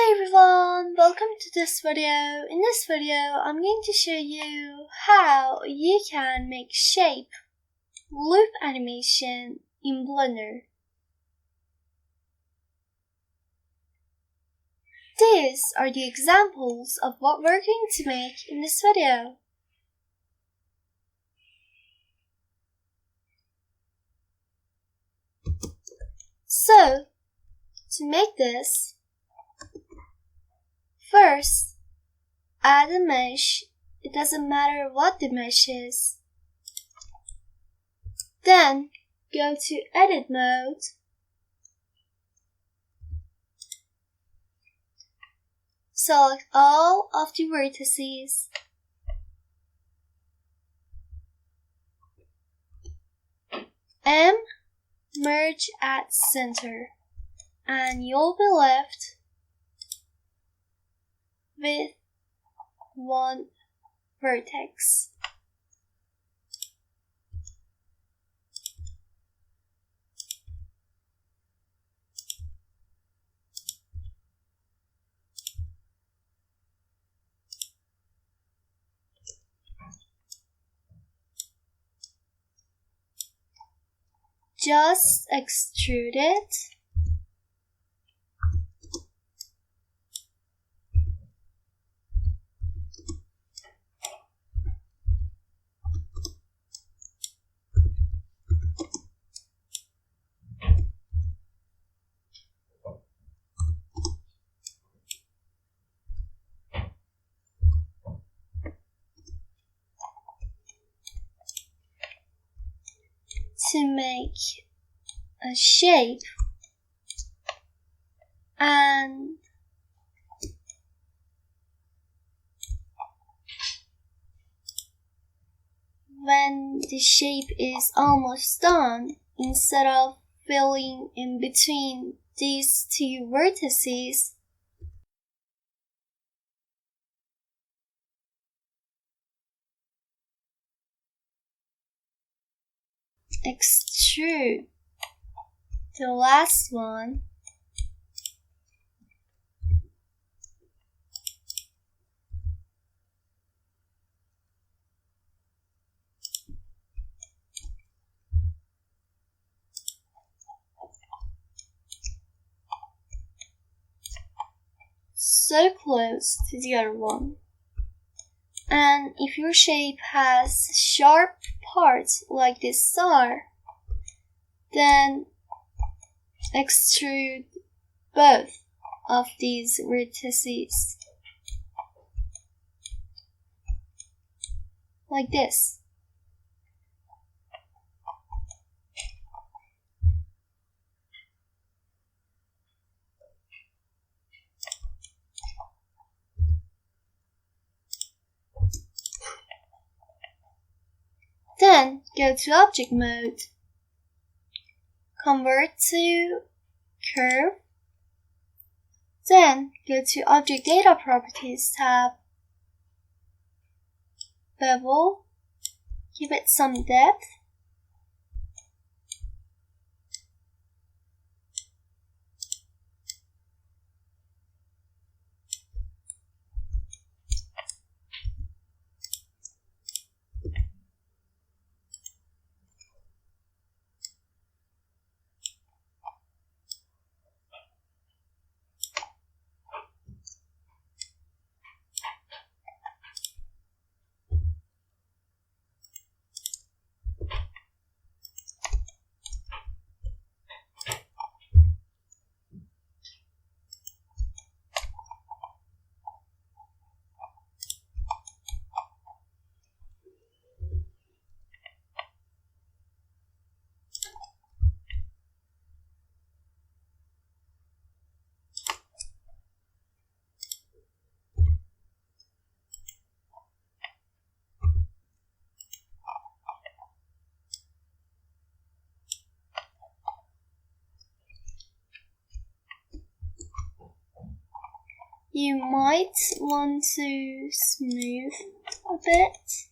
Hi everyone, welcome to this video. In this video, I'm going to show you how you can make shape loop animation in Blender. These are the examples of what we're going to make in this video. So, to make this, first, add a mesh. It doesn't matter what the mesh is. Then, go to Edit mode. Select all of the vertices. And merge at center. And you'll be left with one vertex. Just extrude it. To make a shape, and when the shape is almost done, instead of filling in between these two vertices, extrude the last one. So close to the other one. And if your shape has sharp parts like this star, then extrude both of these vertices like this. Then go to Object mode, convert to Curve, then go to Object Data Properties tab, Bevel, give it some depth, you might want to smooth a bit.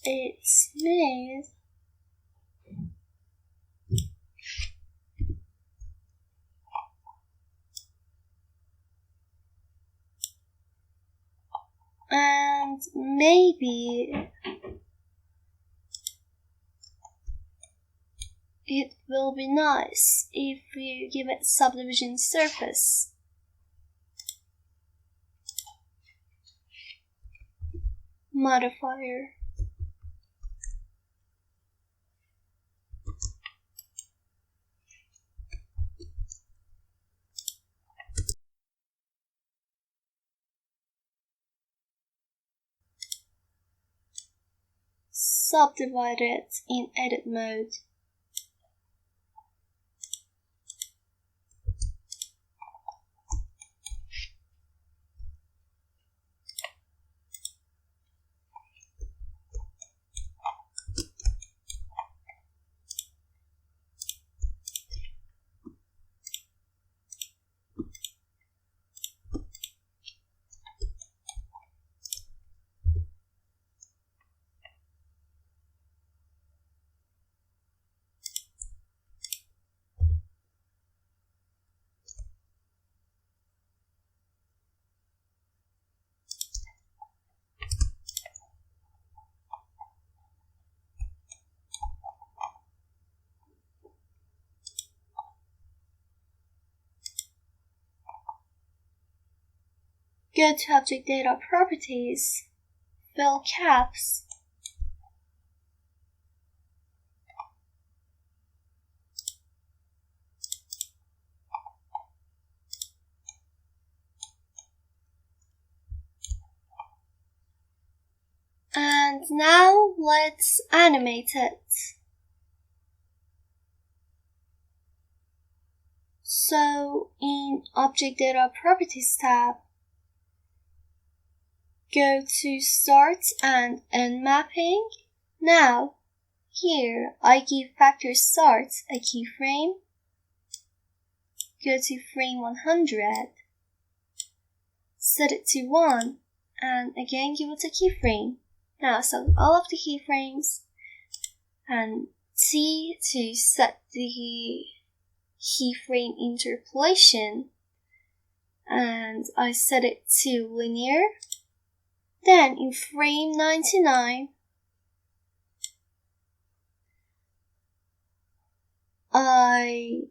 it's smooth. And maybe it will be nice if you give it subdivision surface. Modifier. Subdivide it in edit mode. Go to Object Data Properties, fill caps, and now let's animate it. So in Object Data Properties tab, go to Start and End Mapping. Now, here I give Factor Start a keyframe. Go to frame 100, set it to 1, and again give it a keyframe. Now select all of the keyframes and T to set the keyframe interpolation, and I set it to linear. Then in frame 99, I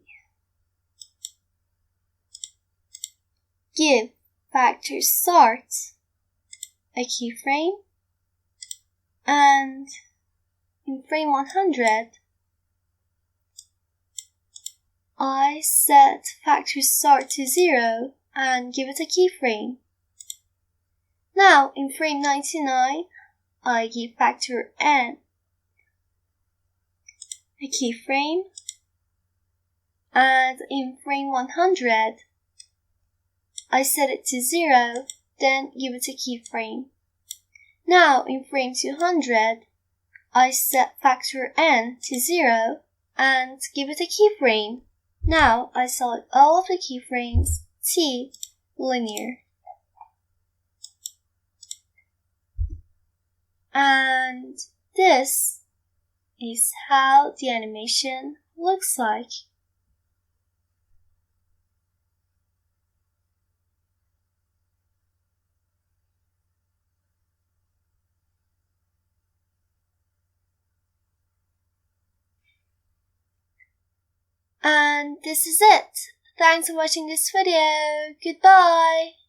give Factor Start a keyframe, and in frame 100, I set Factor Start to 0 and give it a keyframe. Now in frame 99, I give Factor N a keyframe, and in frame 100, I set it to 0, then give it a keyframe. Now in frame 200, I set Factor N to 0 and give it a keyframe. Now I select all of the keyframes, T, linear. And this is how the animation looks like. And this is it. Thanks for watching this video. Goodbye.